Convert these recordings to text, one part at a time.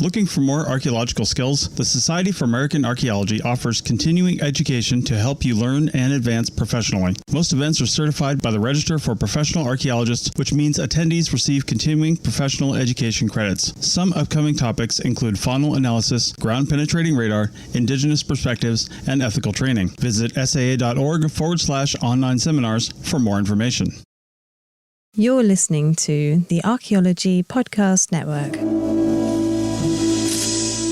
Looking for more archaeological skills? The Society for American Archaeology offers continuing education to help you learn and advance professionally. Most events are certified by the Register for Professional Archaeologists, which means attendees receive continuing professional education credits. Some upcoming topics include faunal analysis, ground-penetrating radar, indigenous perspectives, and ethical training. Visit saa.org/online seminars for more information. You're listening to the Archaeology Podcast Network.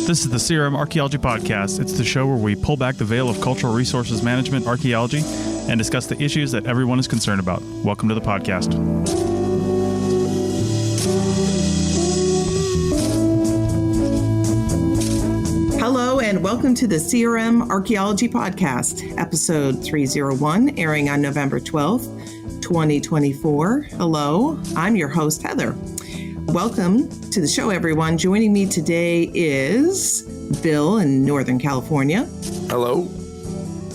This is the CRM Archaeology Podcast. It's the show where we pull back the veil of cultural resources management archaeology and discuss the issues that everyone is concerned about. Welcome to the podcast. Hello and welcome to the CRM Archaeology Podcast, episode 301, airing on November 12th, 2024. Hello, I'm your host, Heather. Welcome to the show, everyone. Joining me today is Bill in Northern California. Hello.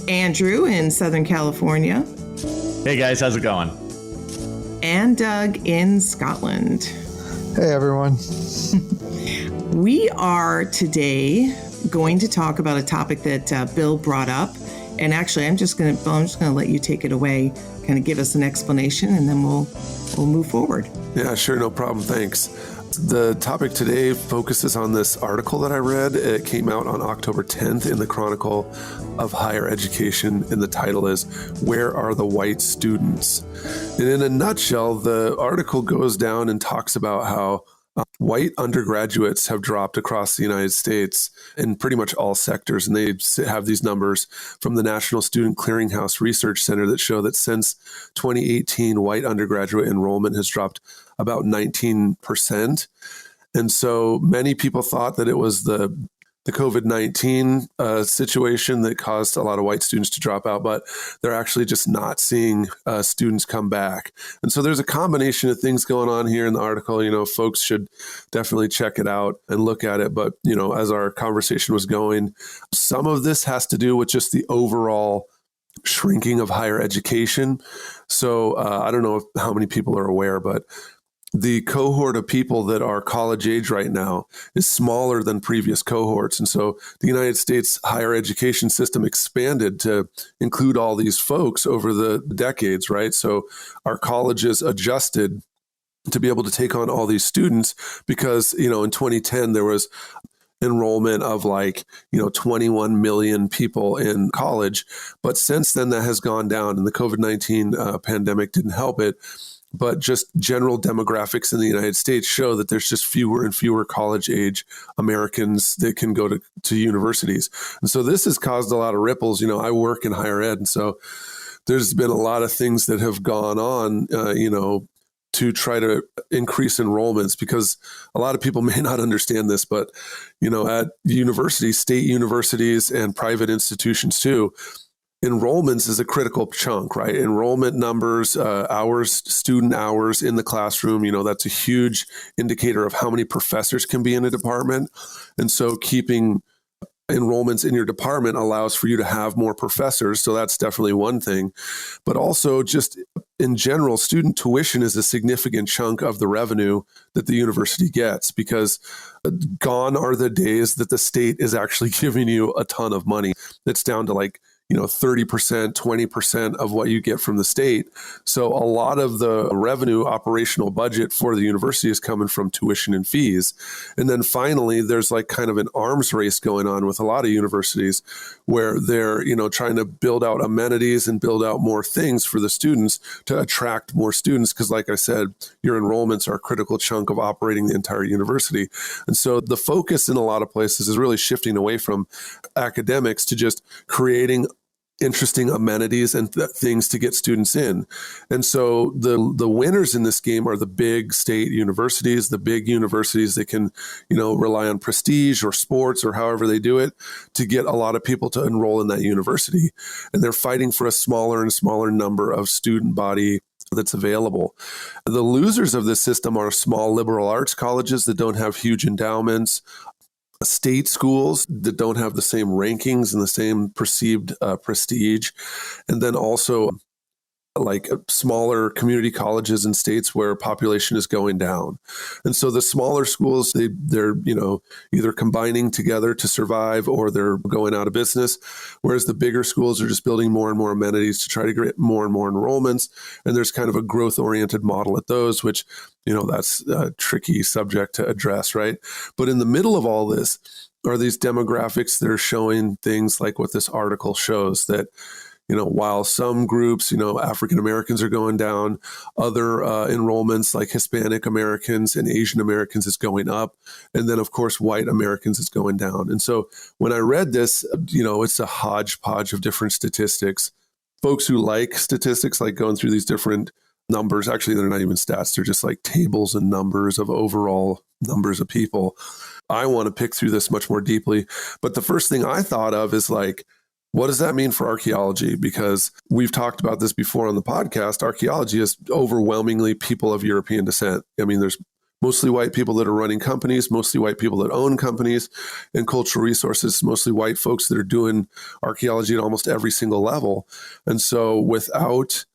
Andrew in Southern California. Hey guys, how's it going? And Doug in Scotland. Hey everyone. We are today going to talk about a topic that Bill brought up. And actually, I'm just going to let you take it away, kind of give us an explanation, and then we'll move forward. Yeah, sure. No problem. Thanks. The topic today focuses on this article that I read. It came out on October 10th in the Chronicle of Higher Education, and the title is, "Where Are the White Students?" And in a nutshell, the article goes down and talks about how white undergraduates have dropped across the United States in pretty much all sectors. And they have these numbers from the National Student Clearinghouse Research Center that show that since 2018, white undergraduate enrollment has dropped about 19%. And so many people thought that it was the COVID-19 situation that caused a lot of white students to drop out, but they're actually just not seeing students come back. And so there's a combination of things going on here in the article. You know, folks should definitely check it out and look at it. But, you know, as our conversation was going, some of this has to do with just the overall shrinking of higher education. So I don't know how many people are aware, but the cohort of people that are college age right now is smaller than previous cohorts. And so the United States higher education system expanded to include all these folks over the decades, right? So our colleges adjusted to be able to take on all these students because, you know, in 2010, there was enrollment of 21 million people in college. But since then, that has gone down, and the COVID-19 pandemic didn't help it. But just general demographics in the United States show that there's just fewer and fewer college-age Americans that can go to universities. And so this has caused a lot of ripples. You know, I work in higher ed, and so there's been a lot of things that have gone on, to try to increase enrollments, because a lot of people may not understand this, but, you know, at universities, state universities and private institutions too, enrollments is a critical chunk, right? Enrollment numbers, hours, student hours in the classroom, you know, that's a huge indicator of how many professors can be in a department. And so keeping enrollments in your department allows for you to have more professors. So that's definitely one thing. But also just in general, student tuition is a significant chunk of the revenue that the university gets, because gone are the days that the state is actually giving you a ton of money. It's down to 30%, 20% of what you get from the state. So a lot of the revenue operational budget for the university is coming from tuition and fees. And then finally, there's kind of an arms race going on with a lot of universities where they're, trying to build out amenities and build out more things for the students to attract more students. Because like I said, your enrollments are a critical chunk of operating the entire university. And so the focus in a lot of places is really shifting away from academics to just creating interesting amenities and things to get students in. And so the winners in this game are the big state universities, the big universities that can, rely on prestige or sports or however they do it to get a lot of people to enroll in that university. And they're fighting for a smaller and smaller number of student body that's available. The losers of this system are small liberal arts colleges that don't have huge endowments, state schools that don't have the same rankings and the same perceived prestige, and then also like smaller community colleges in states where population is going down. And so the smaller schools, they're either combining together to survive or they're going out of business, whereas the bigger schools are just building more and more amenities to try to get more and more enrollments. And there's kind of a growth-oriented model at those, which, that's a tricky subject to address, right? But in the middle of all this are these demographics that are showing things like what this article shows, that while some groups, African Americans are going down, other enrollments like Hispanic Americans and Asian Americans is going up. And then, of course, white Americans is going down. And so when I read this, it's a hodgepodge of different statistics. Folks who like statistics, like going through these different numbers, actually, they're not even stats. They're just like tables and numbers of overall numbers of people. I want to pick through this much more deeply. But the first thing I thought of is like, what does that mean for archaeology? Because we've talked about this before on the podcast. Archaeology is overwhelmingly people of European descent. I mean, there's mostly white people that are running companies, mostly white people that own companies, and cultural resources, mostly white folks that are doing archaeology at almost every single level. And so without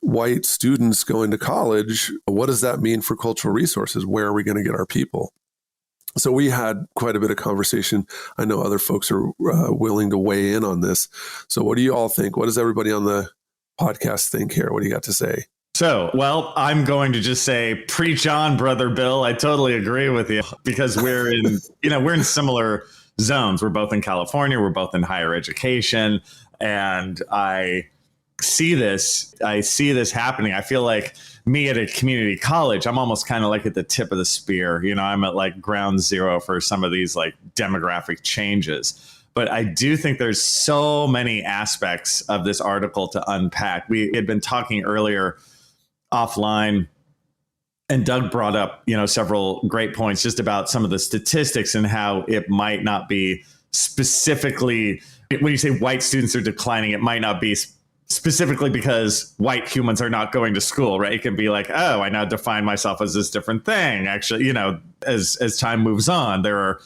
white students going to college, what does that mean for cultural resources? Where are we going to get our people? So we had quite a bit of conversation. I know other folks are willing to weigh in on this. So what do you all think? What does everybody on the podcast think here? What do you got to say? So, well, I'm going to just say, preach on, brother Bill. I totally agree with you, because we're in, we're in similar zones. We're both in California. We're both in higher education. And I see this happening. I feel like me at a community college, I'm almost kind of like at the tip of the spear. I'm at like ground zero for some of these like demographic changes. But I do think there's so many aspects of this article to unpack. We had been talking earlier offline, and Doug brought up, several great points just about some of the statistics and how it might not be specifically, when you say white students are declining, it might not be specifically because white humans are not going to school, right? It can be like, oh, I now define myself as this different thing. Actually, as time moves on, there are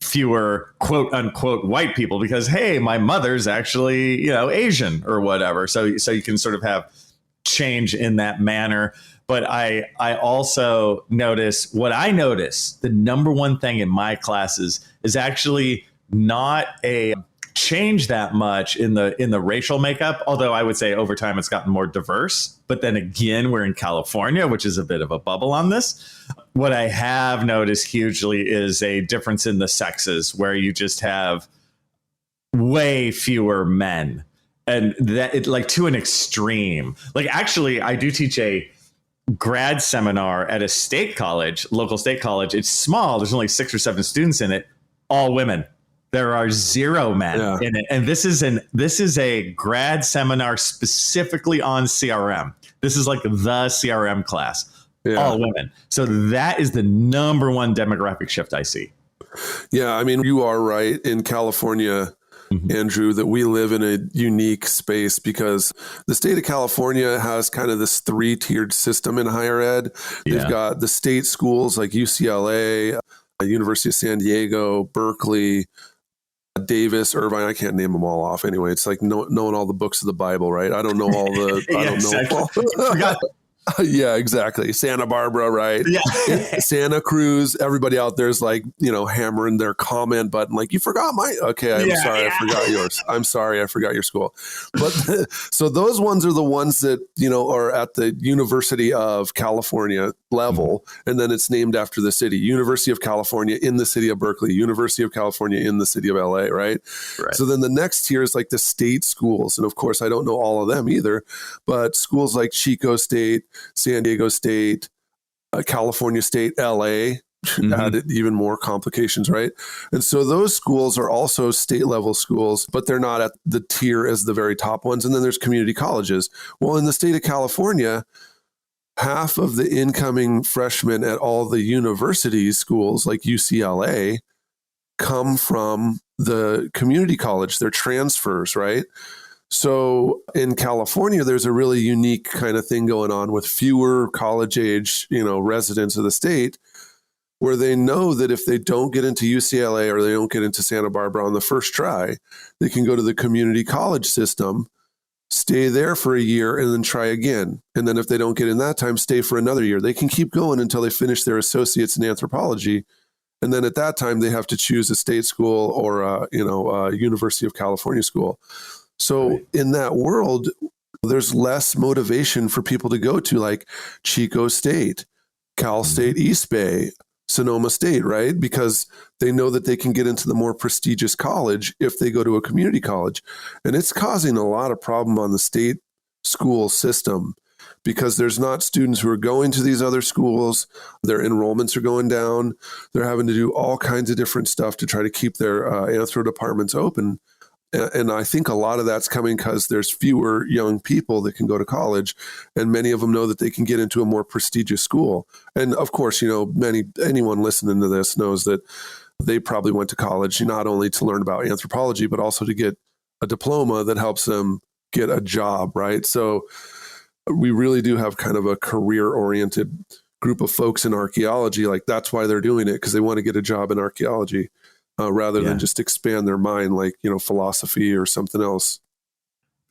fewer quote unquote white people because, hey, my mother's actually, Asian or whatever. So you can sort of have change in that manner. But I also notice the number one thing in my classes is actually not a change that much in the racial makeup, although I would say over time it's gotten more diverse. But then again, we're in California, which is a bit of a bubble on this. What I have noticed hugely is a difference in the sexes, where you just have way fewer men, and that it like to an extreme. Like, actually, I do teach a grad seminar at a state college, local state college. It's small. There's only 6 or 7 students in it, all women. There are 0 men in it. And this is a grad seminar specifically on CRM. This is like the CRM class, all women. So that is the number one demographic shift I see. Yeah, I mean, you are right. In California, Andrew, that we live in a unique space because the state of California has kind of this 3-tiered system in higher ed. They've got the state schools like UCLA, University of San Diego, Berkeley, Davis, Irvine. I can't name them all off. Anyway, it's like knowing all the books of the Bible, right? I don't know all the. I don't know. All, yeah, exactly. Santa Barbara, right? Yeah. Santa Cruz. Everybody out there is like, hammering their comment button. Like, you forgot my. Okay, I'm sorry, I forgot yours. I'm sorry, I forgot your school. But so those ones are the ones that are at the University of California level, and then it's named after the city. University of California in the city of Berkeley. University of California in the city of LA. Right. So then the next tier is like the state schools, and of course, I don't know all of them either, but schools like Chico State, San Diego State, California State, LA, added even more complications, right? And so those schools are also state level schools, but they're not at the tier as the very top ones. And then there's community colleges. Well, in the state of California, half of the incoming freshmen at all the university schools like UCLA come from the community college. They're transfers, right? So in California, there's a really unique kind of thing going on with fewer college age, residents of the state, where they know that if they don't get into UCLA or they don't get into Santa Barbara on the first try, they can go to the community college system stay there for a year and then try again. And then if they don't get in that time, stay for another year. They can keep going until they finish their associates in anthropology. And then at that time, they have to choose a state school or a University of California school. So in that world, there's less motivation for people to go to like Chico State, Cal State East Bay, Sonoma State, right? Because they know that they can get into the more prestigious college if they go to a community college. And it's causing a lot of problem on the state school system because there's not students who are going to these other schools. Their enrollments are going down. They're having to do all kinds of different stuff to try to keep their anthro departments open. And I think a lot of that's coming because there's fewer young people that can go to college, and many of them know that they can get into a more prestigious school. And of course, anyone listening to this knows that they probably went to college not only to learn about anthropology, but also to get a diploma that helps them get a job, right? So we really do have kind of a career-oriented group of folks in archaeology. Like that's why they're doing it, because they want to get a job in archaeology. Rather than just expand their mind like, philosophy or something else.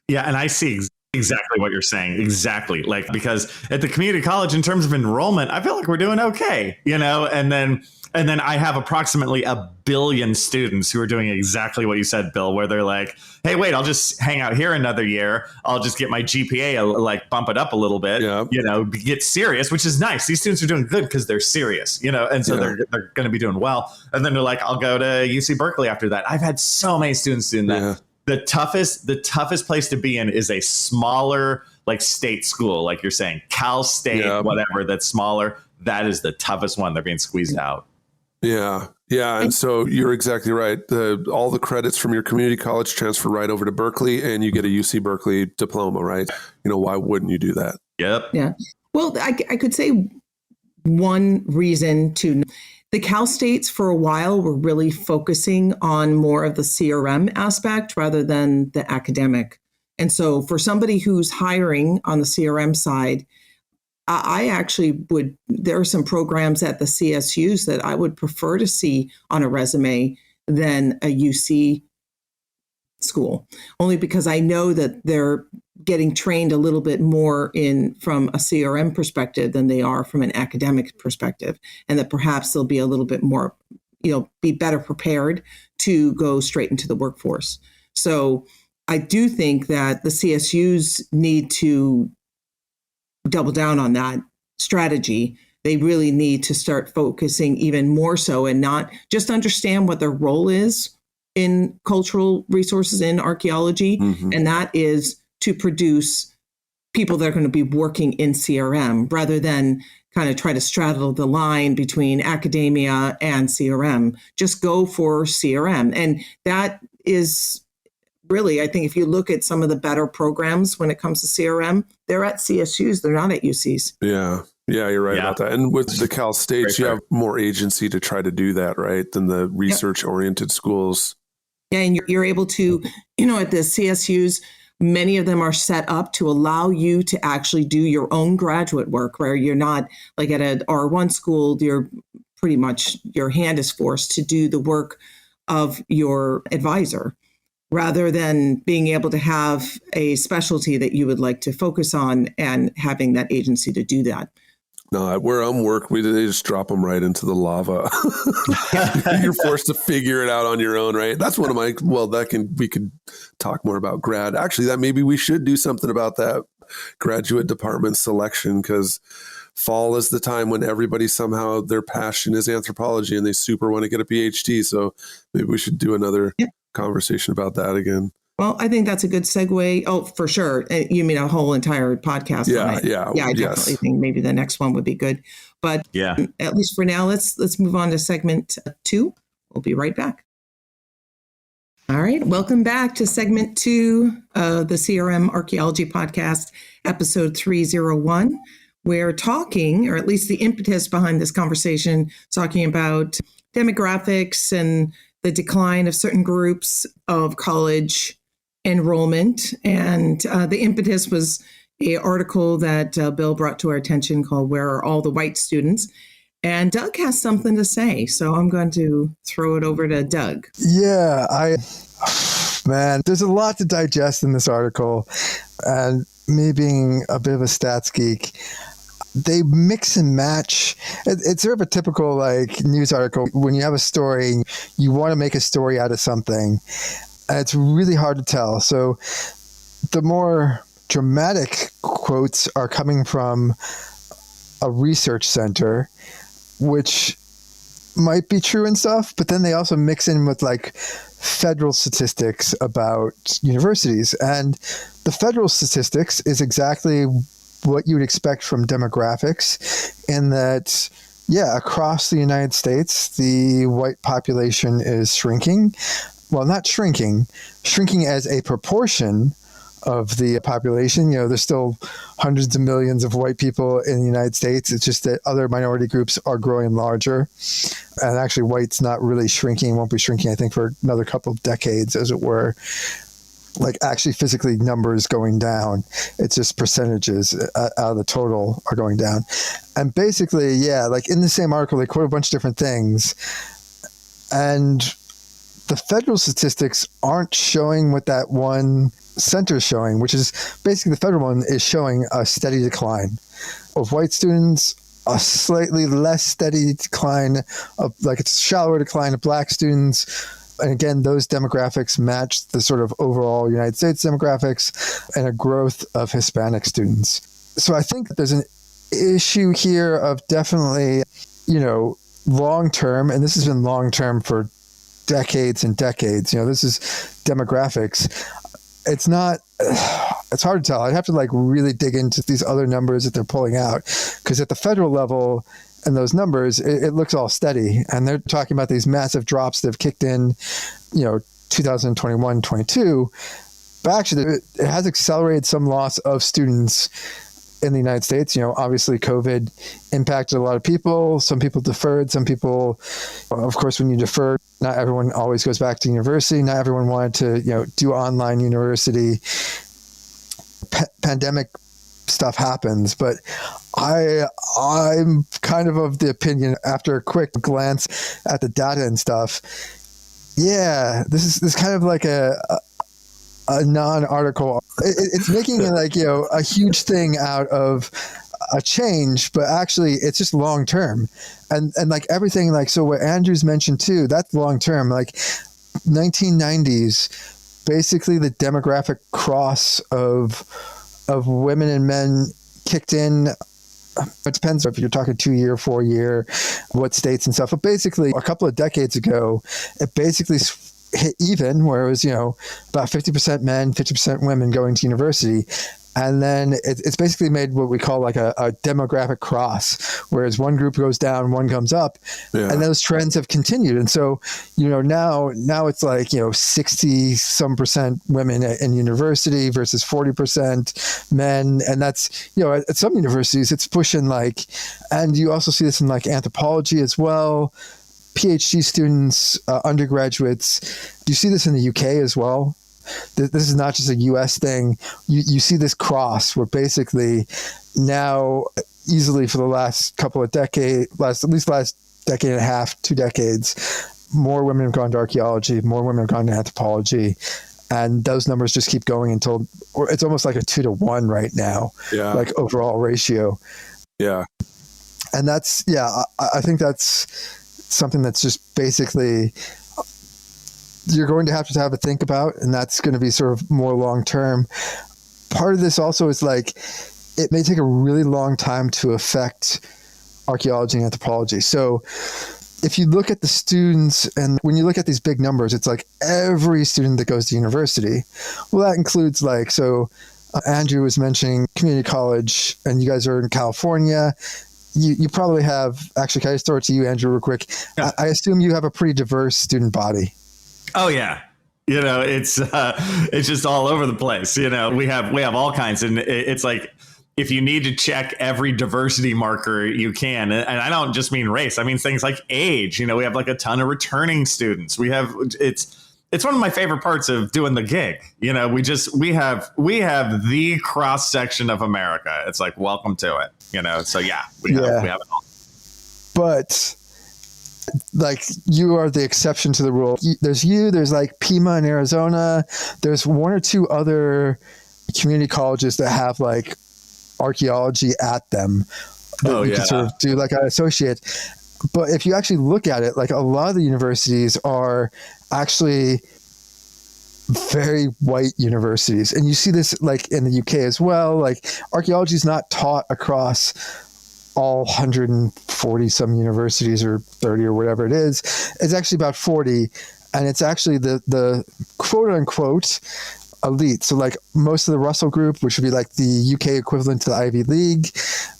Yeah. And I see exactly what you're saying. Exactly. Like, because at the community college, in terms of enrollment, I feel like we're doing okay, and then I have approximately 1 billion students who are doing exactly what you said, Bill, where they're like, hey, wait, I'll just hang out here another year. I'll just get my GPA, like bump it up a little bit, get serious, which is nice. These students are doing good because they're serious, and so they're going to be doing well. And then they're like, I'll go to UC Berkeley after that. I've had so many students doing that. Yeah. The toughest place to be in is a smaller, like state school, like you're saying, Cal State, whatever, that's smaller. That is the toughest one. They're being squeezed out. Yeah. Yeah. And so you're exactly right. All the credits from your community college transfer right over to Berkeley and you get a UC Berkeley diploma, right? Why wouldn't you do that? Yep. Yeah. Well, I could say one reason to the Cal States for a while were really focusing on more of the CRM aspect rather than the academic. And so for somebody who's hiring on the CRM side, I actually there are some programs at the CSUs that I would prefer to see on a resume than a UC school, only because I know that they're getting trained a little bit more from a CRM perspective than they are from an academic perspective, and that perhaps they'll be a little bit more, be better prepared to go straight into the workforce. So I do think that the CSUs need to double down on that strategy. They really need to start focusing even more so and not just understand what their role is in cultural resources in archaeology. Mm-hmm. And that is to produce people that are going to be working in CRM rather than kind of try to straddle the line between academia and CRM. Just go for CRM. And that is really, I think if you look at some of the better programs when it comes to CRM, they're at CSUs, they're not at UCs. Yeah. Yeah, you're right about that. And with the Cal States, you have more agency to try to do that, right, than the research-oriented schools. Yeah, and you're able to, at the CSUs, many of them are set up to allow you to actually do your own graduate work, where you're not like at an R1 school, you're pretty much, your hand is forced to do the work of your advisor, rather than being able to have a specialty that you would like to focus on and having that agency to do that. No, where I'm work, they just drop them right into the lava. You're forced to figure it out on your own, right? That's one of my, we could talk more about grad. Actually, that maybe we should do something about that graduate department selection, because fall is the time when everybody somehow their passion is anthropology and they super want to get a PhD. So maybe we should do another conversation about that again. Well, I think that's a good segue. Oh, for sure. You mean a whole entire podcast? Yeah. I definitely think maybe the next one would be good. But at least for now, let's move on to segment 2. We'll be right back. All right. Welcome back to segment 2 of the CRM Archaeology Podcast, episode 301. We're talking, or at least the impetus behind this conversation, talking about demographics and the decline of certain groups of college enrollment. And the impetus was an article that Bill brought to our attention called "Where Are All the White Students?" And Doug has something to say, so I'm going to throw it over to Doug. Yeah, man, there's a lot to digest in this article. and me being a bit of a stats geek, they mix and match. It's sort of a typical like news article. When you have a story, you want to make a story out of something, and it's really hard to tell. So the more dramatic quotes are coming from a research center, which might be true and stuff, but then they also mix in with like federal statistics about universities. And the federal statistics is exactly what you would expect from demographics, in that, yeah, across the United States, the white population is shrinking. Well, not shrinking as a proportion of the population. You know, there's still hundreds of millions of white people in the United States. It's just that other minority groups are growing larger. And actually, white's not really shrinking, won't be shrinking, I think, for another couple of decades, as it were. Like actually physically numbers going down. It's just percentages out of the total are going down. And basically, yeah, like in the same article, they quote a bunch of different things. And the federal statistics aren't showing what that one center is showing, which is basically the federal one is showing a steady decline of white students, a slightly less steady decline of, like, it's a shallower decline of black students. And again, those demographics match the sort of overall United States demographics, and a growth of Hispanic students. So I think there's an issue here of definitely, you know, long-term, and this has been long-term for decades and decades. You know, this is demographics. It's not, it's hard to tell. I'd have to like really dig into these other numbers that they're pulling out, because at the federal level, and those numbers, it looks all steady. And they're talking about these massive drops that have kicked in, you know, 2021, 22. But actually, it has accelerated some loss of students in the United States. You know, obviously, COVID impacted a lot of people. Some people deferred. Some people, of course, when you defer, not everyone always goes back to university. Not everyone wanted to, you know, do online university. Pandemic stuff happens, but I'm kind of the opinion, after a quick glance at the data and stuff, yeah, this is kind of like a non-article. It's making it like, you know, a huge thing out of a change, but actually it's just long term, and like everything, like, so what Andrew's mentioned too, that's long term. Like 1990s, basically the demographic cross of women and men kicked in. It depends if you're talking 2-year, 4-year, what states and stuff. But basically, a couple of decades ago, it basically hit even, where it was, you know, about 50% men, 50% women going to university. And then it's basically made what we call like a demographic cross, whereas one group goes down, one comes up, and those trends have continued. And so, you know, now it's like, you know, 60% women in university versus 40% men. And that's, you know, at some universities, it's pushing like, and you also see this in like anthropology as well, PhD students, undergraduates. Do you see this in the UK as well? This is not just a US thing. You see this cross where basically now, easily for the last couple of decades, at least last decade and a half, 2 decades, more women have gone to archaeology, more women have gone to anthropology. And those numbers just keep going until, or it's almost like a 2-to-1 right now, like overall ratio. Yeah. And that's, I think that's something that's just basically, you're going to have a think about, and that's going to be sort of more long term. Part of this also is like, it may take a really long time to affect archaeology and anthropology. So if you look at the students, and when you look at these big numbers, it's like every student that goes to university. Well, that includes like, so Andrew was mentioning community college, and you guys are in California. You probably have, actually, can I just throw it to you, Andrew, real quick? Yeah. I assume you have a pretty diverse student body. Oh yeah. You know, it's just all over the place. You know, we have all kinds, and it's like, if you need to check every diversity marker, you can. And I don't just mean race. I mean things like age. You know, we have like a ton of returning students. It's one of my favorite parts of doing the gig. You know, we have the cross section of America. It's like, welcome to it. You know, so we have it all. But like, you are the exception to the rule. There's like Pima in Arizona. There's 1 or 2 other community colleges that have like archaeology at them. You can sort of do like an associate. But if you actually look at it, like a lot of the universities are actually very white universities. And you see this like in the UK as well. Like archaeology is not taught across all 140 some universities or 30 or whatever it is. It's actually about 40. And it's actually the quote unquote elite. So like most of the Russell Group, which would be like the UK equivalent to the Ivy League.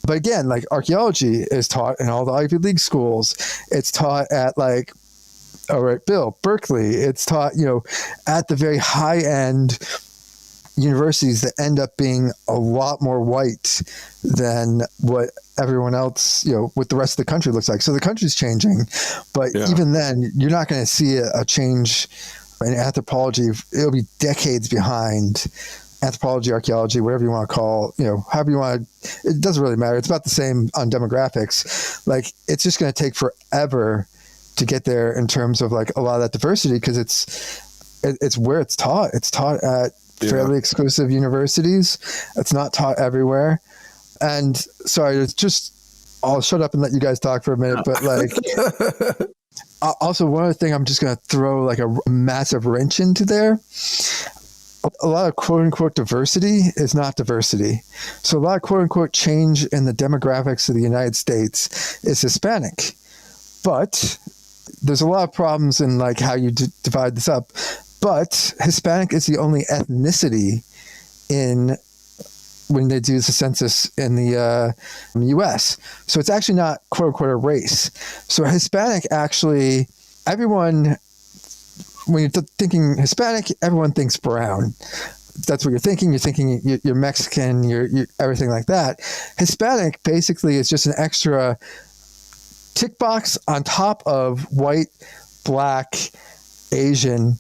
But again, like archaeology is taught in all the Ivy League schools. It's taught at like, all right, Bill, Berkeley. It's taught, at the very high end universities that end up being a lot more white than what everyone else, what the rest of the country looks like. So the country's changing, but even then, you're not going to see a change in anthropology. It'll be decades behind anthropology, archaeology, whatever you want to call, however you want to, it doesn't really matter. It's about the same on demographics. Like it's just going to take forever to get there in terms of like a lot of that diversity, because it's where it's taught. It's taught at fairly exclusive universities. It's not taught everywhere. And sorry, it's just, I'll shut up and let you guys talk for a minute, but like, also one other thing I'm just going to throw like a massive wrench into there. A lot of quote unquote diversity is not diversity. So a lot of quote unquote change in the demographics of the United States is Hispanic, but there's a lot of problems in like how you divide this up. But Hispanic is the only ethnicity when they do the census in the U.S. So it's actually not quote unquote a race. So Hispanic actually, everyone, when you're thinking Hispanic, everyone thinks brown. That's what you're thinking. You're thinking you're Mexican, you're everything like that. Hispanic basically is just an extra tick box on top of white, black, Asian.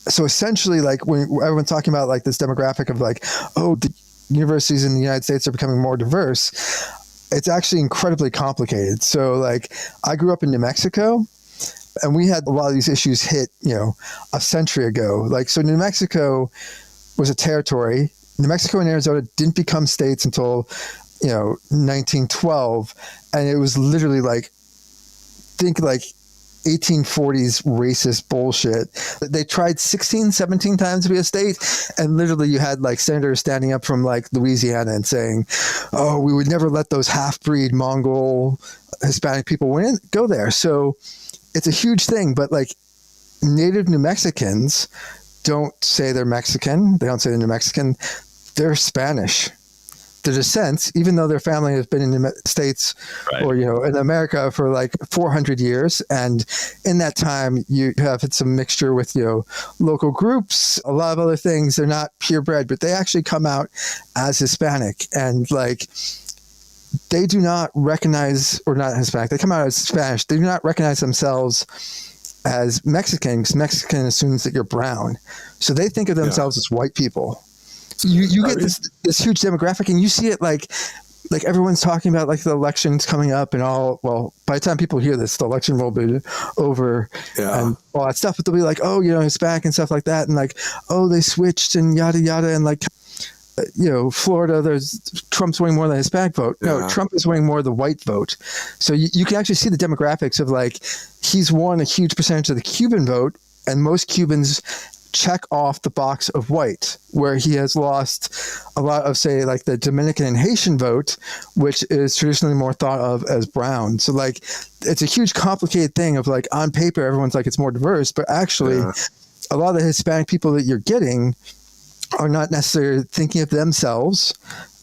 So essentially, like when everyone's talking about like this demographic of like, oh, the universities in the United States are becoming more diverse, it's actually incredibly complicated. So like I grew up in New Mexico, and we had a lot of these issues hit, a century ago. Like, so New Mexico was a territory. New Mexico and Arizona didn't become states until, 1912. And it was literally like, think like 1840s racist bullshit. They tried 16, 17 times to be a state, and literally you had like senators standing up from like Louisiana and saying, oh, we would never let those half-breed Mongol Hispanic people go there. So it's a huge thing, but like native New Mexicans don't say they're Mexican. They don't say they're New Mexican. They're Spanish. The descents, even though their family has been in the States or, in America for like 400 years. And in that time, you have had some mixture with, local groups, a lot of other things. They're not purebred, but they actually come out as Hispanic. And like, they do not recognize, or not Hispanic, they come out as Spanish. They do not recognize themselves as Mexican, because Mexican assumes that you're brown. So they think of themselves as white people. You get this huge demographic, and you see it like everyone's talking about like the elections coming up and all. Well, by the time people hear this, the election will be over and all that stuff. But they'll be like, oh, Hispanic and stuff like that, and like, oh, they switched and yada yada, and like, Florida, Trump's winning more than the Hispanic vote. No, Trump is winning more of the white vote. So you can actually see the demographics of like, he's won a huge percentage of the Cuban vote, and most Cubans check off the box of white, where he has lost a lot of, say, like the Dominican and Haitian vote, which is traditionally more thought of as brown. So like, it's a huge complicated thing of like, on paper, everyone's like, it's more diverse, but actually a lot of the Hispanic people that you're getting are not necessarily thinking of themselves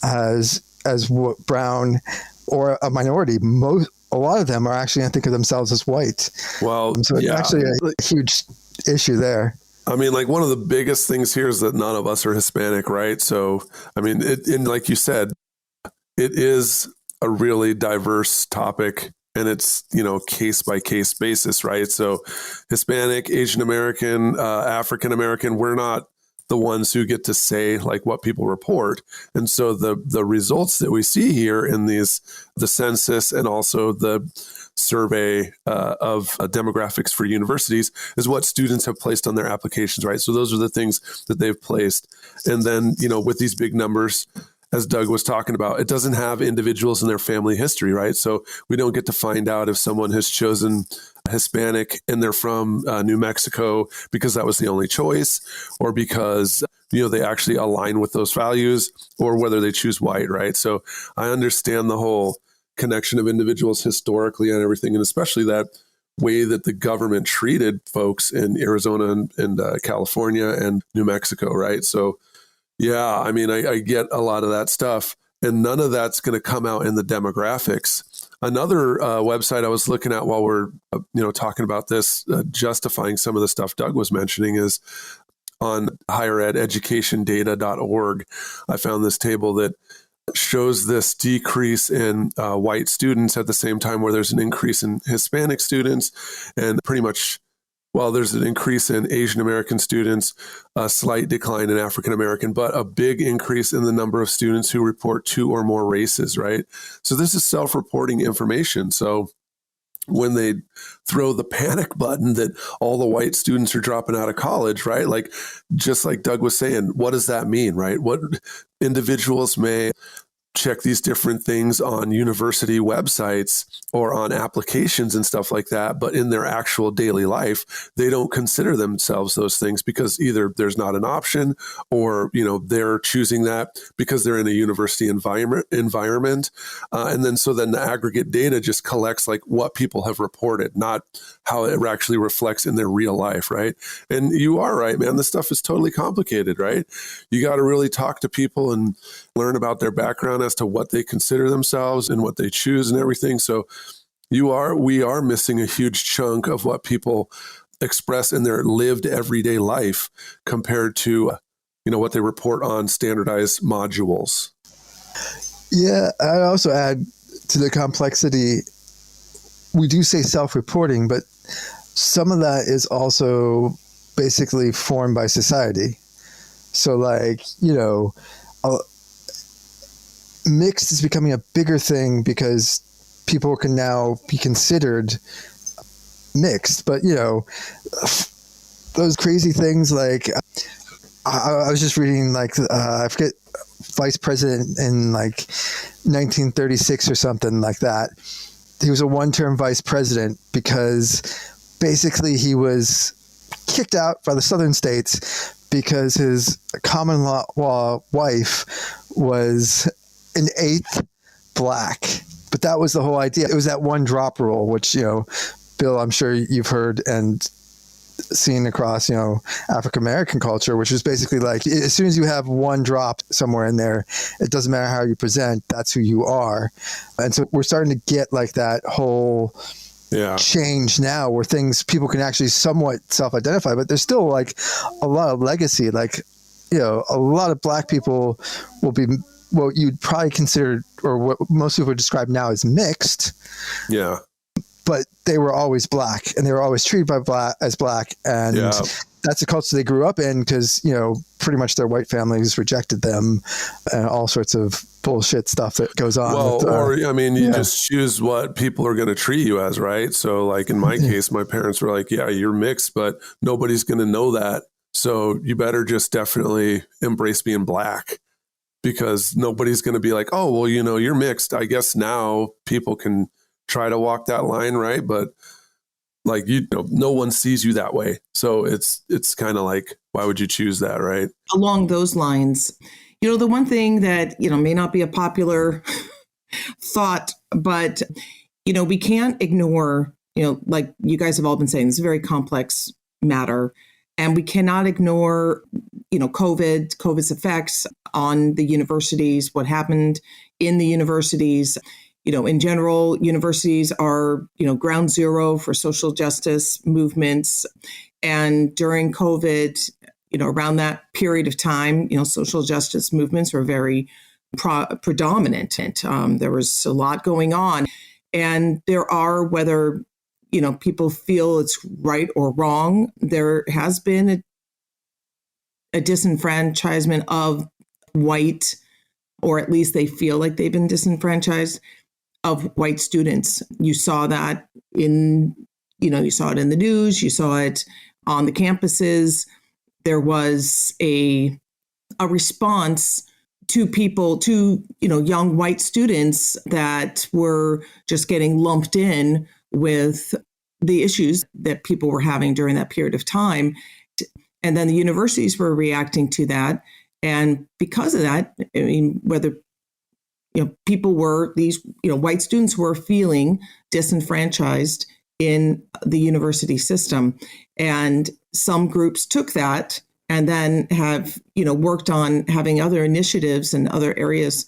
as brown or a minority. A lot of them are actually going to think of themselves as white. Well, so it's actually a huge issue there. I mean, like one of the biggest things here is that none of us are Hispanic, right? So, I mean, and like you said, it is a really diverse topic, and it's, case by case basis, right? So Hispanic, Asian American, African American, we're not the ones who get to say like what people report. And so the results that we see here in the census and also the survey of demographics for universities is what students have placed on their applications, right? So those are the things that they've placed. And then, with these big numbers, as Doug was talking about, it doesn't have individuals in their family history, right? So we don't get to find out if someone has chosen Hispanic and they're from New Mexico because that was the only choice, or because they actually align with those values, or whether they choose white, right? So I understand the whole connection of individuals historically and everything, and especially that way that the government treated folks in Arizona and California and New Mexico, right? So yeah, I mean, I get a lot of that stuff, and none of that's going to come out in the demographics. Another website I was looking at while we're talking about this, justifying some of the stuff Doug was mentioning, is on higherededucationdata.org. I found this table that shows this decrease in white students at the same time where there's an increase in Hispanic students, and pretty much, well, there's an increase in Asian American students, a slight decline in African American, but a big increase in the number of students who report 2 or more races, right? So this is self-reporting information. So when they throw the panic button that all the white students are dropping out of college, right? Like, just like Doug was saying, what does that mean, right? What individuals may check these different things on university websites or on applications and stuff like that, but in their actual daily life, they don't consider themselves those things because either there's not an option, or they're choosing that because they're in a university environment, and then the aggregate data just collects like what people have reported, not how it actually reflects in their real life, right? And you are right, man. This stuff is totally complicated, right? You got to really talk to people and learn about their background as to what they consider themselves and what they choose and everything. So we are missing a huge chunk of what people express in their lived everyday life compared to, what they report on standardized modules. Yeah, I'd also add to the complexity, we do say self-reporting, but some of that is also basically formed by society. So mixed is becoming a bigger thing because people can now be considered mixed. But, those crazy things like, I was just reading I forget, vice president in 1936 or something like that. He was a one-term vice president because basically he was kicked out by the southern states because his common law wife was an eighth black. But that was the whole idea. It was that one drop rule, which, Bill, I'm sure you've heard and seen across, African American culture, which is basically like, as soon as you have one drop somewhere in there, it doesn't matter how you present, that's who you are. And so we're starting to get like that whole change now where people can actually somewhat self-identify, but there's still like a lot of legacy. Like, a lot of black people will be what you'd probably consider, or what most people would describe now as mixed. Yeah. But they were always black, and they were always treated as black. And that's a culture they grew up in because, pretty much their white families rejected them and all sorts of bullshit stuff that goes on. Well, you just choose what people are going to treat you as, right? So like in my case, my parents were like, yeah, you're mixed, but nobody's going to know that. So you better just definitely embrace being black, because nobody's going to be like, oh, well, you're mixed. I guess now people can try to walk that line, right? But like, no one sees you that way. So it's kind of like, why would you choose that, right? Along those lines, the one thing that, may not be a popular thought, but, we can't ignore, like you guys have all been saying, it's a very complex matter. And we cannot ignore, COVID's effects on the universities, what happened in the universities. In general, universities are, ground zero for social justice movements. And during COVID, around that period of time, social justice movements were very predominant. There was a lot going on. And there are, whether people feel it's right or wrong, there has been a disenfranchisement of white, or at least they feel like they've been disenfranchised, of white students. You saw that you saw it in the news, you saw it on the campuses. There was a response to young white students that were just getting lumped in with the issues that people were having during that period of time. And then the universities were reacting to that. And because of that, I mean, whether white students were feeling disenfranchised in the university system. And some groups took that and then have, worked on having other initiatives and other areas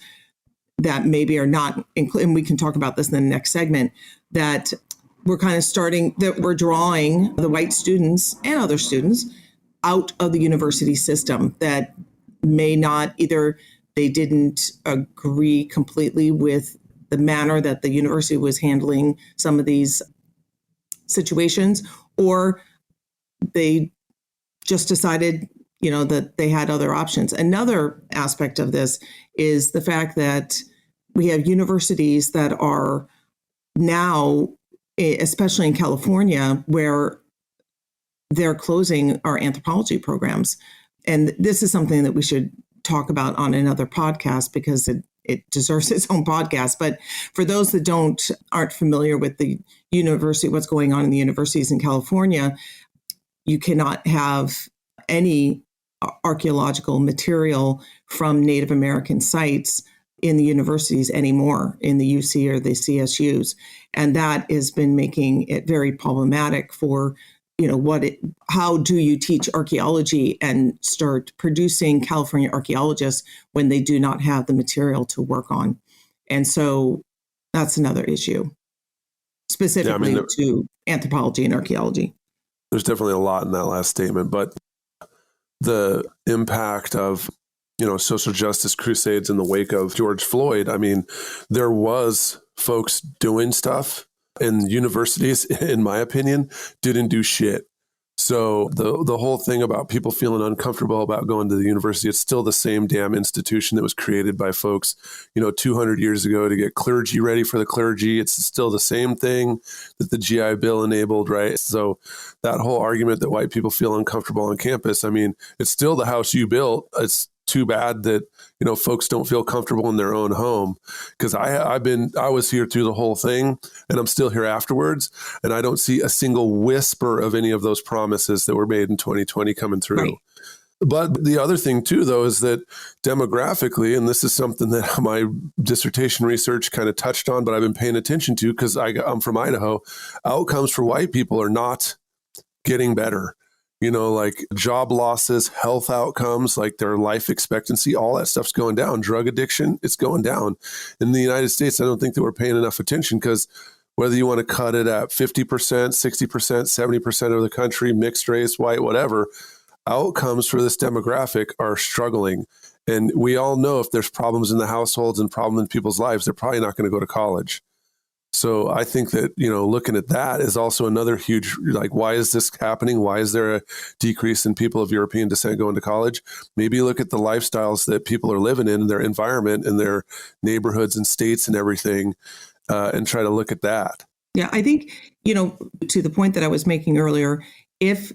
that maybe are not included. And we can talk about this in the next segment, that we're drawing the white students and other students out of the university system that may not either they didn't agree completely with the manner that the university was handling some of these situations, or they just decided, that they had other options. Another aspect of this is the fact that we have universities that are now, especially in California, where they're closing our anthropology programs. And this is something that we should talk about on another podcast because it deserves its own podcast. But for those that aren't familiar with the university, what's going on in the universities in California, you cannot have any archaeological material from Native American sites in the universities anymore, in the UC or the CSUs. And that has been making it very problematic for, how do you teach archaeology and start producing California archaeologists when they do not have the material to work on? And so that's another issue, specifically to anthropology and archaeology. There's definitely a lot in that last statement, but the impact of, social justice crusades in the wake of George Floyd, I mean, there was folks doing stuff, and universities, in my opinion, didn't do shit. So the whole thing about people feeling uncomfortable about going to the university, it's still the same damn institution that was created by folks, 200 years ago to get clergy ready for the clergy. It's still the same thing that the GI Bill enabled, right? So that whole argument that white people feel uncomfortable on campus, I mean, it's still the house you built. It's too bad that, folks don't feel comfortable in their own home, because I was here through the whole thing and I'm still here afterwards. And I don't see a single whisper of any of those promises that were made in 2020 coming through. Right. But the other thing too, though, is that demographically, and this is something that my dissertation research kind of touched on, but I've been paying attention to because I'm from Idaho, outcomes for white people are not getting better. Like job losses, health outcomes, like their life expectancy, all that stuff's going down. Drug addiction, it's going down. In the United States, I don't think that we're paying enough attention, because whether you want to cut it at 50%, 60%, 70% of the country, mixed race, white, whatever, outcomes for this demographic are struggling. And we all know if there's problems in the households and problems in people's lives, they're probably not going to go to college. So I think that, looking at that is also another huge, why is this happening? Why is there a decrease in people of European descent going to college? Maybe look at the lifestyles that people are living in, their environment and their neighborhoods and states and everything, and try to look at that. Yeah, I think, to the point that I was making earlier, if,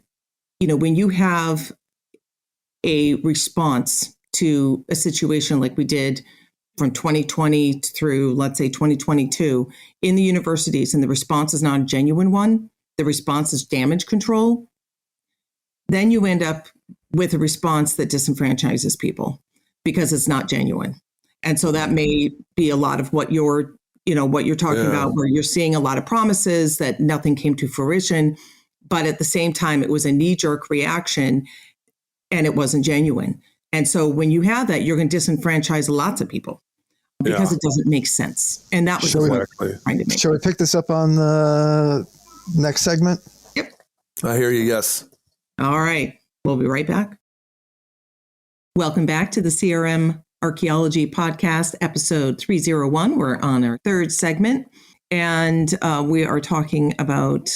when you have a response to a situation like we did from 2020 through, let's say, 2022 in the universities, and the response is not a genuine one, the response is damage control, then you end up with a response that disenfranchises people because it's not genuine. And so that may be a lot of what you're talking about, where you're seeing a lot of promises that nothing came to fruition, but at the same time, it was a knee-jerk reaction and it wasn't genuine. And so when you have that, you're going to disenfranchise lots of people because it doesn't make sense. And that was the point I'm trying to make. Shall we pick this up on the next segment? Yep. I hear you. Yes. All right. We'll be right back. Welcome back to the CRM Archaeology Podcast, episode 301. We're on our third segment, and we are talking about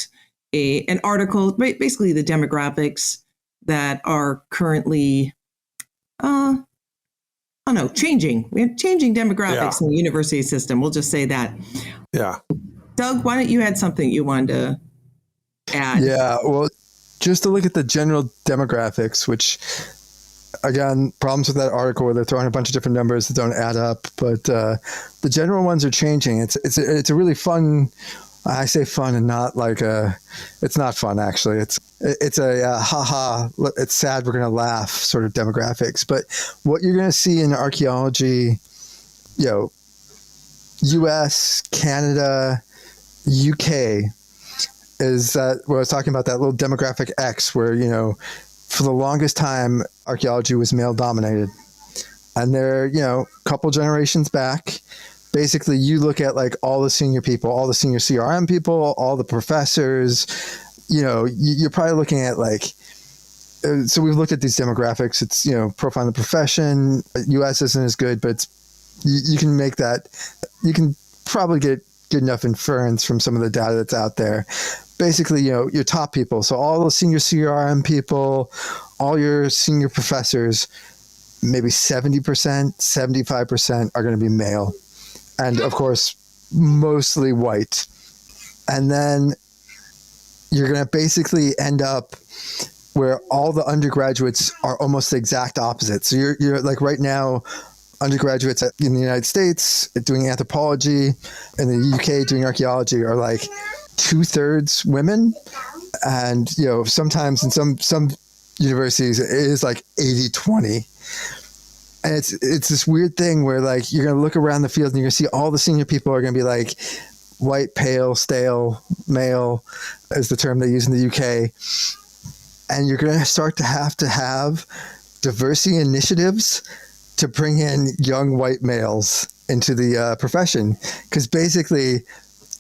an article, basically the demographics that are currently oh no, changing. We have changing demographics in the university system. We'll just say that. Yeah. Doug, why don't you add something you wanted to add? Yeah, well, just to look at the general demographics, which, again, problems with that article where they're throwing a bunch of different numbers that don't add up, but the general ones are changing. It's a really fun. I say fun and not like it's not fun actually. It's a haha. It's sad. We're gonna laugh sort of demographics. But what you're gonna see in archaeology, U.S., Canada, UK, is that what I was talking about, that little demographic X where, for the longest time, archaeology was male dominated. And they're, a couple generations back, basically you look at like all the senior people, all the senior CRM people, all the professors, you're probably looking at like, so we've looked at these demographics. It's, profiling the profession. US isn't as good, but you can make that, you can probably get good enough inference from some of the data that's out there. Basically, your top people. So all the senior CRM people, all your senior professors, maybe 70%, 75% are going to be male. And of course, mostly white. And then you're going to basically end up where all the undergraduates are almost the exact opposite. So you're like right now, undergraduates in the United States doing anthropology, in the UK doing archaeology are like 2/3 women. And, sometimes in some universities it is like 80-20. And it's this weird thing where like you're going to look around the field and you're going to see all the senior people are going to be like white, pale, stale, male is the term they use in the UK. And you're going to start to have diversity initiatives to bring in young white males into the profession, because basically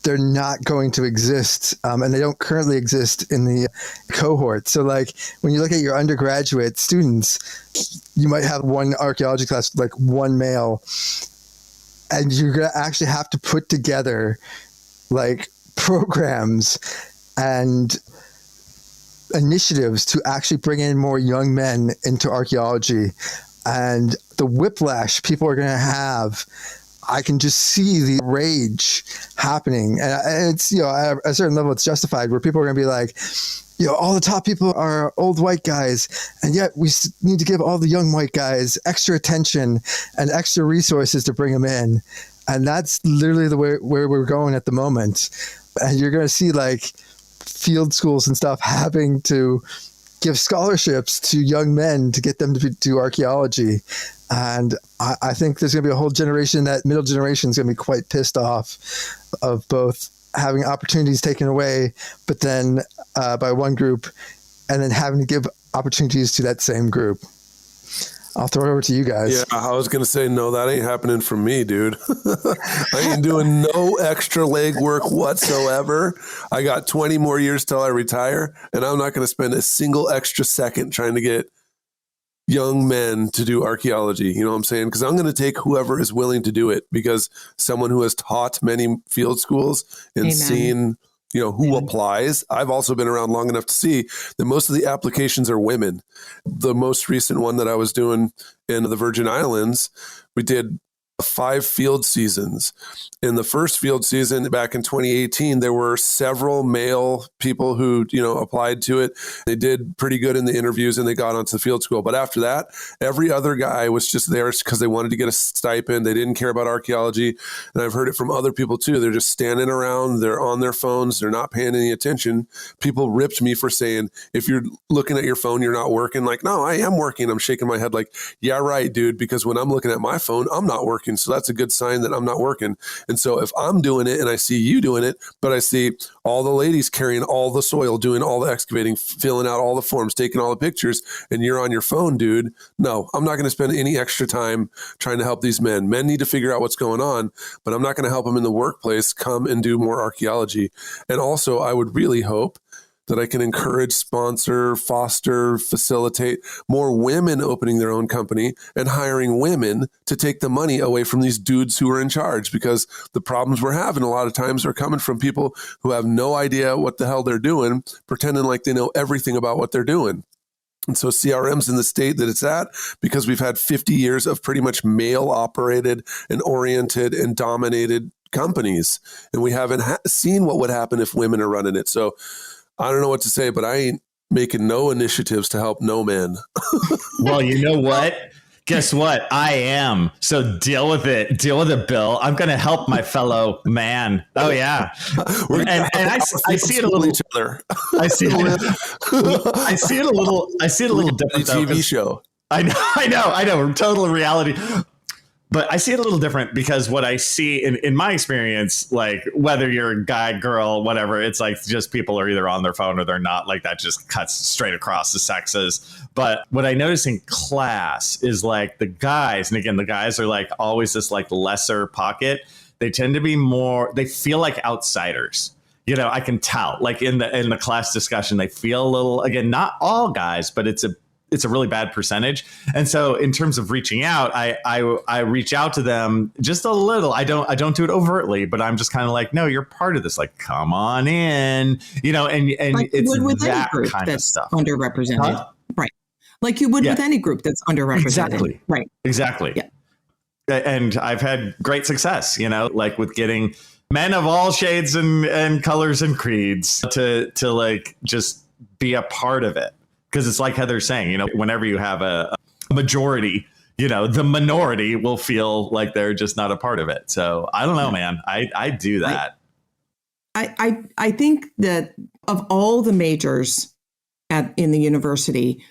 they're not going to exist, and they don't currently exist in the cohort. So like when you look at your undergraduate students, you might have one archaeology class, like one male, and you're going to actually have to put together like programs and initiatives to actually bring in more young men into archaeology. And the whiplash people are going to have, I can just see the rage happening. And it's, at a certain level, it's justified, where people are going to be like, all the top people are old white guys, and yet we need to give all the young white guys extra attention and extra resources to bring them in. And that's literally the way where we're going at the moment. And you're going to see like field schools and stuff having to give scholarships to young men to get them to do archaeology. And I think there's going to be a whole generation, that middle generation is going to be quite pissed off of both having opportunities taken away, but then by one group, and then having to give opportunities to that same group. I'll throw it over to you guys. Yeah, I was going to say, no, that ain't happening for me, dude. I ain't doing no extra legwork whatsoever. I got 20 more years till I retire, and I'm not going to spend a single extra second trying to get young men to do archaeology. You know what I'm saying? Because I'm going to take whoever is willing to do it, because someone who has taught many field schools and seen who applies. I've also been around long enough to see that most of the applications are women. The most recent one that I was doing in the Virgin Islands, we did 5 field seasons. In the first field season back in 2018, there were several male people who, applied to it. They did pretty good in the interviews and they got onto the field school. But after that, every other guy was just there because they wanted to get a stipend. They didn't care about archaeology. And I've heard it from other people too. They're just standing around. They're on their phones. They're not paying any attention. People ripped me for saying, if you're looking at your phone, you're not working. Like, no, I am working. I'm shaking my head like, yeah, right, dude. Because when I'm looking at my phone, I'm not working. So that's a good sign that I'm not working. And so if I'm doing it and I see you doing it, but I see all the ladies carrying all the soil, doing all the excavating, filling out all the forms, taking all the pictures, and you're on your phone, dude, no, I'm not going to spend any extra time trying to help these men. Men need to figure out what's going on, but I'm not going to help them in the workplace come and do more archaeology. And also, I would really hope that I can encourage, sponsor, foster, facilitate more women opening their own company and hiring women to take the money away from these dudes who are in charge, because the problems we're having a lot of times are coming from people who have no idea what the hell they're doing, pretending like they know everything about what they're doing. And so CRM's in the state that it's at because we've had 50 years of pretty much male operated and oriented and dominated companies. And we haven't seen what would happen if women are running it. So I don't know what to say, but I ain't making no initiatives to help no men. Well, you know what? Guess what? I am. So deal with it. Deal with it, Bill. I'm going to help my fellow man. Oh yeah. And I see it a little. Each other. I see it a little different. TV show. I know. Total reality. But I see it a little different because what I see in my experience, like whether you're a guy, girl, whatever, it's like just people are either on their phone or they're not. Like that just cuts straight across the sexes. But what I notice in class is like the guys, and again, the guys are like always this like lesser pocket. They tend to be more, they feel like outsiders. You know, I can tell like in the class discussion, they feel a little, again, not all guys, but it's a really bad percentage. And so in terms of reaching out, I reach out to them just a little. I don't do it overtly, but I'm just kind of like, no, you're part of this. Like, come on in, you know, and like it's with that any group kind that's of stuff. Underrepresented. Huh? Right. Like you would with any group that's underrepresented. Exactly. Right. Exactly. Yeah. And I've had great success, you know, like with getting men of all shades and colors and creeds to like just be a part of it. Because it's like Heather's saying, you know, whenever you have a majority, you know, the minority will feel like they're just not a part of it. So I don't know, man. I do that. I think that of all the majors in the university,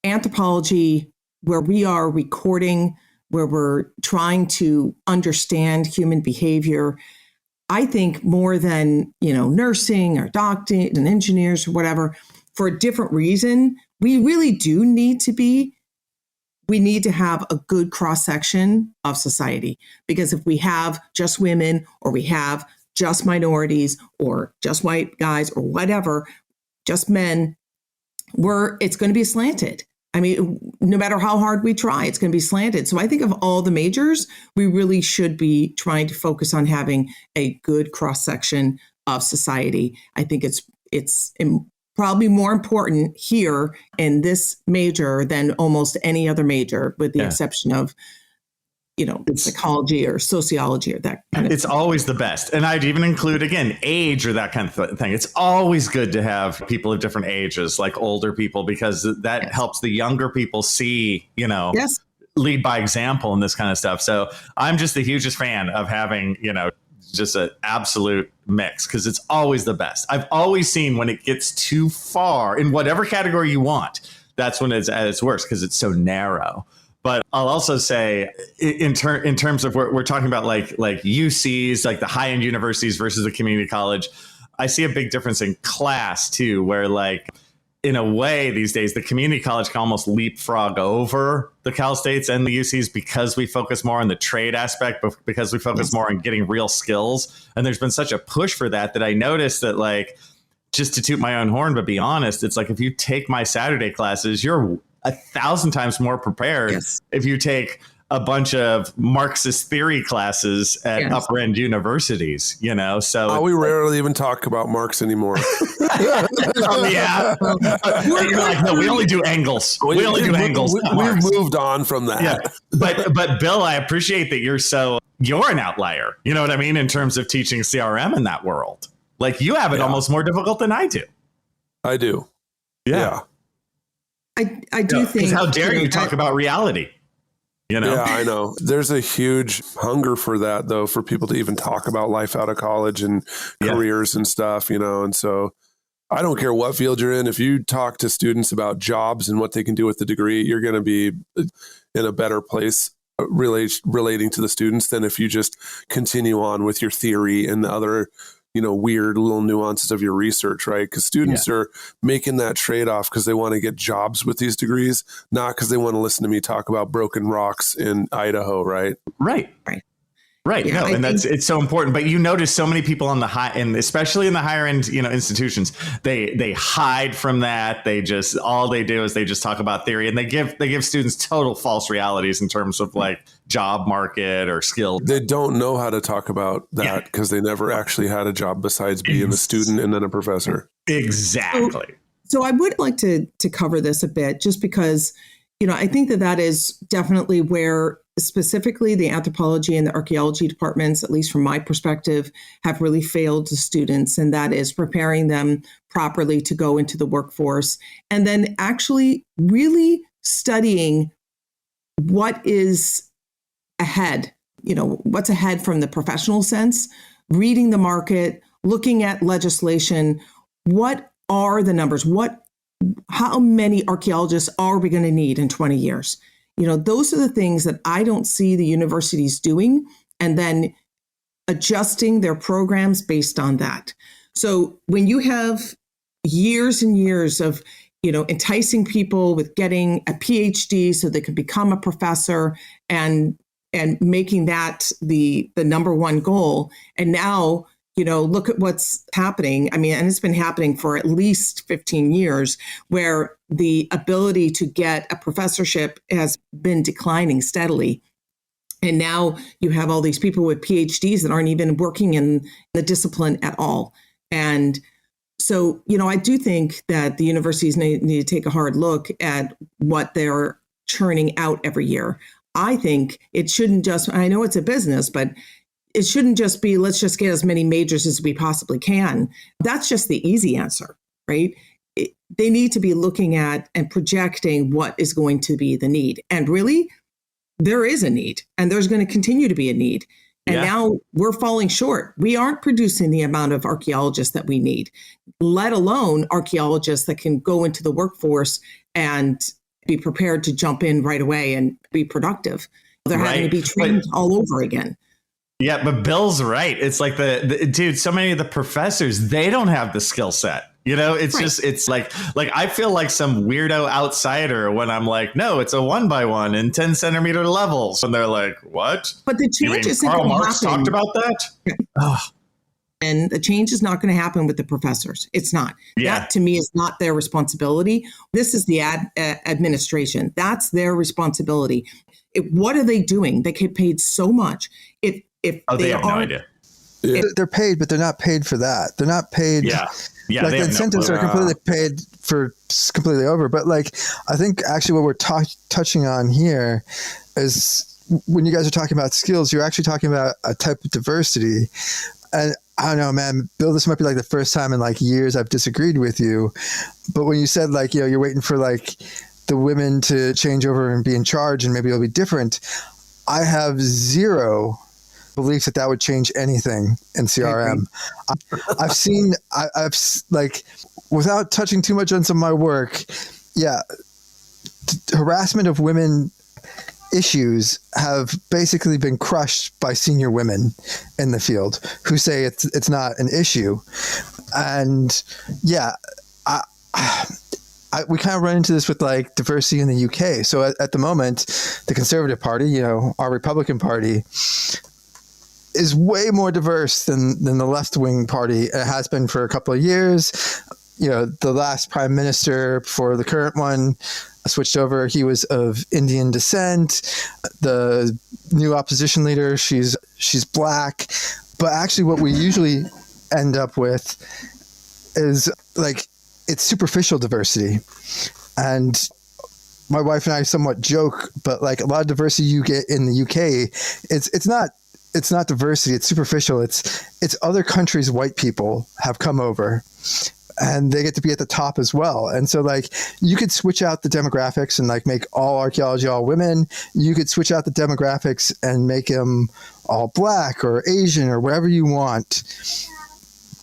anthropology, where we are recording, where we're trying to understand human behavior, I think more than, you know, nursing or doctoring and engineers or whatever, for a different reason, we really do need to have a good cross-section of society. Because if we have just women or we have just minorities or just white guys or whatever, just men, it's going to be slanted. I mean, no matter how hard we try, it's going to be slanted. So I think of all the majors, we really should be trying to focus on having a good cross-section of society. I think it's probably more important here in this major than almost any other major, with the exception of, you know, psychology or sociology or that kind of It's thing. always the best. And I'd even include, again, age or that kind of thing. It's always good to have people of different ages, like older people, because that helps the younger people see, you know, lead by example and this kind of stuff. So I'm just the hugest fan of having, you know, just an absolute mix, because it's always the best. I've always seen when it gets too far in whatever category you want, that's when it's at its worst, because it's so narrow. But I'll also say in terms of we're talking about like UCs, like the high end universities versus the community college, I see a big difference in class too, where like in a way these days the community college can almost leapfrog over the Cal States and the UCs because we focus more on the trade aspect, because we focus more on getting real skills. And there's been such a push for that I noticed that, like, just to toot my own horn, but be honest, it's like if you take my Saturday classes, you're 1,000 times more prepared if you take a bunch of Marxist theory classes at upper end universities, you know? So we rarely even talk about Marx anymore. You're like, no, we only do Engels. We only do Engels. We've moved on from that. Yeah. But Bill, I appreciate that you're an outlier. You know what I mean? In terms of teaching CRM in that world, like you have it almost more difficult than I do. I do. Yeah. I do think. How dare you talk about reality? You know? Yeah, I know. There's a huge hunger for that, though, for people to even talk about life out of college and careers and stuff, you know. And so I don't care what field you're in. If you talk to students about jobs and what they can do with the degree, you're going to be in a better place relating to the students than if you just continue on with your theory and the other, you know, weird little nuances of your research, right? Because students are making that trade-off because they want to get jobs with these degrees, not because they want to listen to me talk about broken rocks in Idaho, right? Right. Yeah, no, and it's so important. But you notice so many people on the high, and especially in the higher end, you know, institutions, they hide from that. All they do is they just talk about theory, and they give students total false realities in terms of like job market or skills. They don't know how to talk about that because they never actually had a job besides being a student and then a professor. Exactly. So I would like to cover this a bit, just because, I think that is definitely where specifically the anthropology and the archaeology departments, at least from my perspective, have really failed the students. And that is preparing them properly to go into the workforce, and then actually really studying what is ahead, what's ahead from the professional sense, reading the market, looking at legislation. What are the numbers? How many archaeologists are we going to need in 20 years? Those are the things that I don't see the universities doing, and then adjusting their programs based on that. So when you have years and years of, enticing people with getting a PhD so they can become a professor and making that the number one goal, and now, look at what's happening. I mean, and it's been happening for at least 15 years, where the ability to get a professorship has been declining steadily. And now you have all these people with PhDs that aren't even working in the discipline at all. And so, I do think that the universities need to take a hard look at what they're churning out every year. I think it shouldn't just, I know it's a business, but it shouldn't just be, let's just get as many majors as we possibly can. That's just the easy answer, right? They need to be looking at and projecting what is going to be the need. And really, there is a need, and there's going to continue to be a need. And now we're falling short. We aren't producing the amount of archaeologists that we need, let alone archaeologists that can go into the workforce and be prepared to jump in right away and be productive. They're having to be trained all over again. Yeah, but Bill's right. It's like dude, so many of the professors, they don't have the skill set. It's right. Just, it's like I feel like some weirdo outsider when I'm like, no, it's a 1x1 in 10 centimeter levels. And they're like, what? But the change isn't Karl going to Marx happen. talked about that? Yeah. And the change is not going to happen with the professors. It's not. Yeah. That, to me, is not their responsibility. This is the administration. That's their responsibility. What are they doing? They get paid so much. If they have no idea. They're paid, but they're not paid for that. They're not paid. Yeah. Like the incentives are completely paid for completely over. But I think actually what we're touching on here is when you guys are talking about skills, you're actually talking about a type of diversity. And I don't know, man, Bill, this might be the first time in years I've disagreed with you. But when you said you're waiting for the women to change over and be in charge and maybe it'll be different, I have zero beliefs that would change anything in CRM. I've seen, I've without touching too much on some of my work, harassment of women issues have basically been crushed by senior women in the field who say it's not an issue. And we kind of run into this with diversity in the UK. So at the moment, the Conservative Party, our Republican Party, is way more diverse than the left-wing party. It has been for a couple of years. The last prime minister before the current one switched over. He was of Indian descent. The new opposition leader, she's black. But actually what we usually end up with is it's superficial diversity. And my wife and I somewhat joke, but a lot of diversity you get in the UK, it's not diversity, it's superficial. It's other countries' white people have come over and they get to be at the top as well. And so you could switch out the demographics and make all archaeology all women. You could switch out the demographics and make them all black or Asian or whatever you want.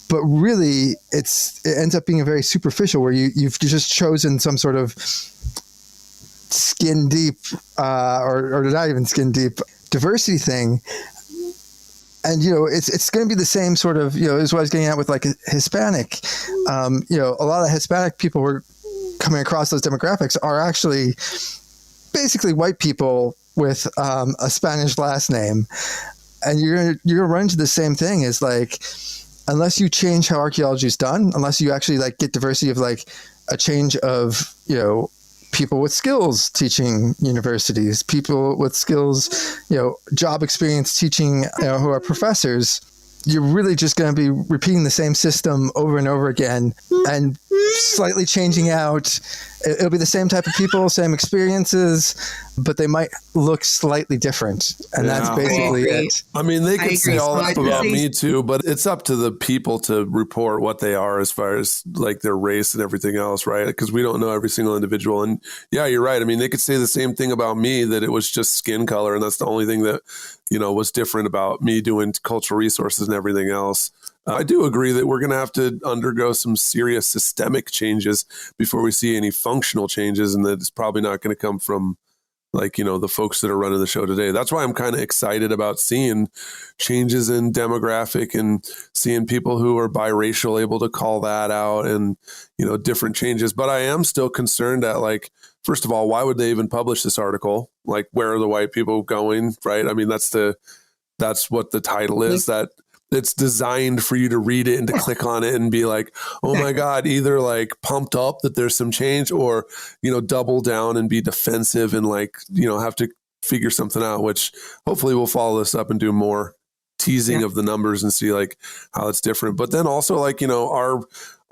But really it ends up being a very superficial where you've just chosen some sort of skin deep or not even skin deep diversity thing. And, it's going to be the same sort of, is what I was getting at with Hispanic. A lot of Hispanic people who are coming across those demographics are actually basically white people with a Spanish last name. And you're going to run into the same thing is unless you change how archaeology is done, unless you actually get diversity of a change of, people with skills teaching universities, people with skills, job experience teaching, who are professors, you're really just going to be repeating the same system over and over again. And slightly changing out. It'll be the same type of people, same experiences, but they might look slightly different. And that's basically it. I mean, they I could say agree. all So that I about think- me too, but it's up to the people to report what they are as far as like their race and everything else, right? Because we don't know every single individual. And yeah, you're right. I mean, they could say the same thing about me, that it was just skin color. And that's the only thing that, was different about me doing cultural resources and everything else. I do agree that we're going to have to undergo some serious systemic changes before we see any functional changes, and that it's probably not going to come from the folks that are running the show today. That's why I'm kind of excited about seeing changes in demographic and seeing people who are biracial able to call that out and, different changes. But I am still concerned at first of all, why would they even publish this article? Like, where are the white people going? Right. I mean, that's what the title is, that it's designed for you to read it and to click on it and be like, oh my God, either pumped up that there's some change, or, double down and be defensive and have to figure something out, which hopefully we'll follow this up and do more teasing of the numbers and see how it's different. But then also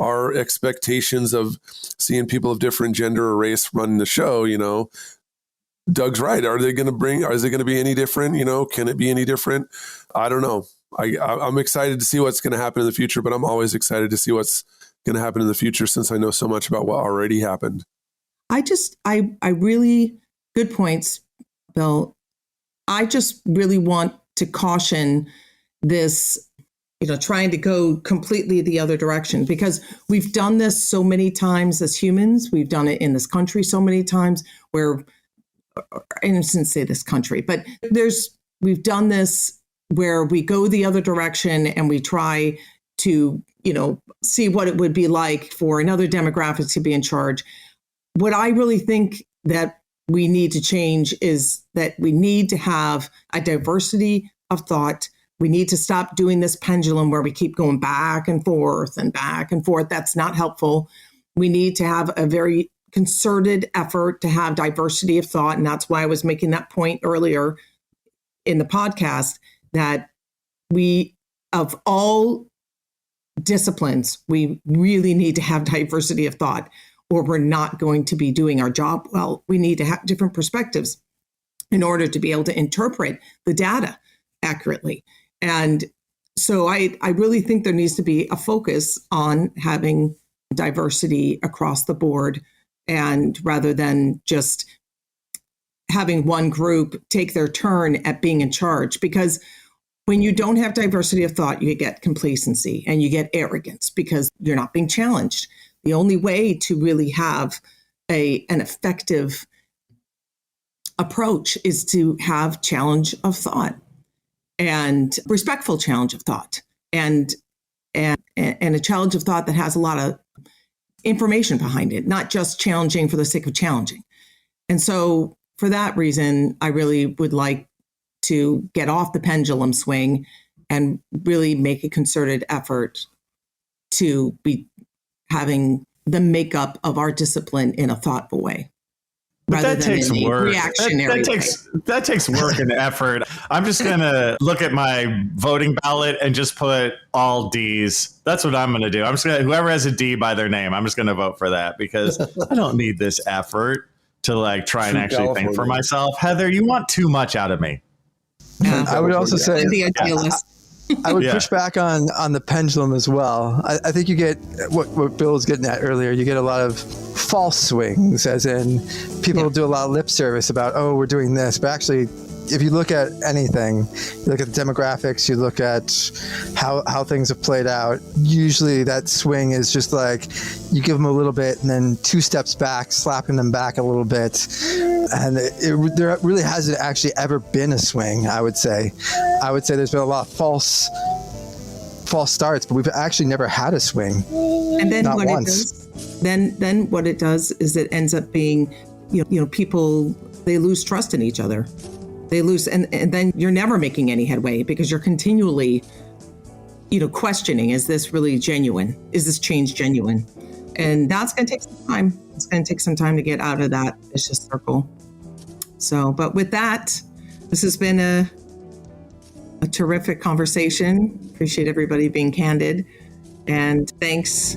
our expectations of seeing people of different gender or race running the show, Doug's right. Is it going to be any different? Can it be any different? I don't know. I'm excited to see what's going to happen in the future, but I'm always excited to see what's going to happen in the future since I know so much about what already happened. I really, good points, Bill. I just really want to caution this, trying to go completely the other direction, because we've done this so many times as humans. We've done it in this country so many times where, I shouldn't say this country, but we've done this where we go the other direction and we try to, see what it would be like for another demographic to be in charge. What I really think that we need to change is that we need to have a diversity of thought. We need to stop doing this pendulum where we keep going back and forth and back and forth. That's not helpful. We need to have a very concerted effort to have diversity of thought. And that's why I was making that point earlier in the podcast, that we, of all disciplines, we really need to have diversity of thought, or we're not going to be doing our job well. We need to have different perspectives in order to be able to interpret the data accurately. And so I really think there needs to be a focus on having diversity across the board, and rather than just having one group take their turn at being in charge. Because when you don't have diversity of thought, you get complacency and you get arrogance because you're not being challenged. The only way to really have an effective approach is to have challenge of thought and respectful challenge of thought, and a challenge of thought that has a lot of information behind it, not just challenging for the sake of challenging. And so for that reason, I really would like to get off the pendulum swing and really make a concerted effort to be having the makeup of our discipline in a thoughtful way. But that takes work. Reactionary that takes work and effort. I'm just going to look at my voting ballot and just put all D's. That's what I'm going to do. I'm just going to, whoever has a D by their name, I'm just going to vote for that, because I don't need this effort to try and actually think for myself. Heather, you want too much out of me. I would also say the idealist. I would push back on the pendulum as well. I think you get what Bill was getting at earlier. You get a lot of false swings, as in people do a lot of lip service about, oh, we're doing this. But actually, if you look at anything, you look at the demographics, you look at how things have played out, usually that swing is just you give them a little bit and then 2 steps back, slapping them back a little bit. And there really hasn't actually ever been a swing, I would say. I would say there's been a lot of false starts, but we've actually never had a swing. And then not what once. It does, then what it does is it ends up being, people, they lose trust in each other. They lose, and then you're never making any headway because you're continually, questioning, is this really genuine? Is this change genuine? And that's going to take some time. It's going to take some time to get out of that vicious circle. So, but with that, this has been a terrific conversation. Appreciate everybody being candid. And thanks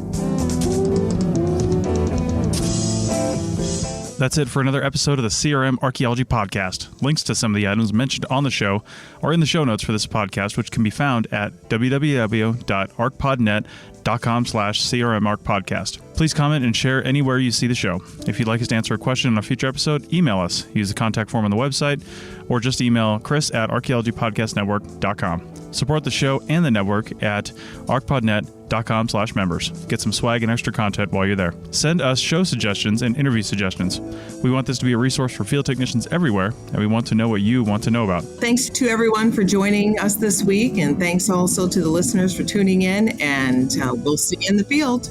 That's it for another episode of the CRM Archaeology Podcast. Links to some of the items mentioned on the show are in the show notes for this podcast, which can be found at www.arcpodnet.com/CRMArcPodcast. Please comment and share anywhere you see the show. If you'd like us to answer a question on a future episode, email us. Use the contact form on the website, or just email chris@archaeologypodcastnetwork.com. Support the show and the network at arcpodnet.com/members. Get some swag and extra content while you're there. Send us show suggestions and interview suggestions. We want this to be a resource for field technicians everywhere, and we want to know what you want to know about. Thanks to everyone for joining us this week, and thanks also to the listeners for tuning in, and we'll see you in the field.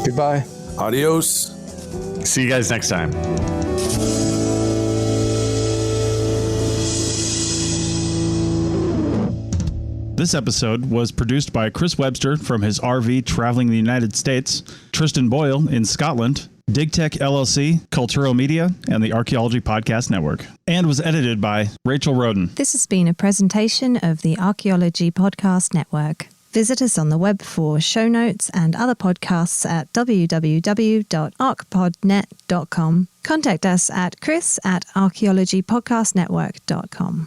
Goodbye. Adios. See you guys next time. This episode was produced by Chris Webster from his RV traveling the United States, Tristan Boyle in Scotland, DigTech LLC, Cultural Media, and the Archaeology Podcast Network, and was edited by Rachel Roden. This has been a presentation of the Archaeology Podcast Network. Visit us on the web for show notes and other podcasts at www.arcpodnet.com. Contact us at chris@archaeologypodcastnetwork.com.